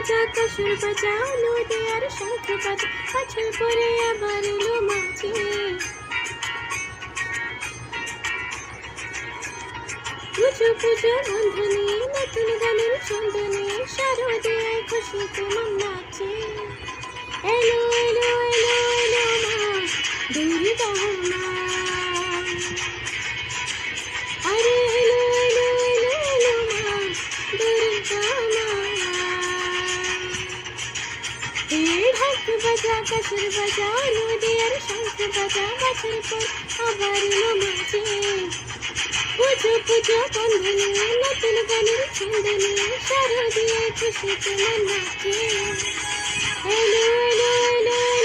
বাজা কাসর বাজাও নদী আর শঙ্খ বাজা বছর পরে আবার এলো মাঝে পুজো পুজো বন্ধনে নতুন গানের চন্দনে শারদীয়ায় খুশিতে মন নাচে এলো এলো এলো এলো মা দুর্গা মা আরে এলো এলো এলো এলো মা দুর্গা মা ঢাক বাজা কাসর বাজা নদী আর শঙ্খ বাজা বছর পর আবার এলো মাঝে পুজো পুজো বন্ধনে নতুন গানের চন্দনে শারদীয়ায় খুশিতে মন নাচে এলো এলো এলো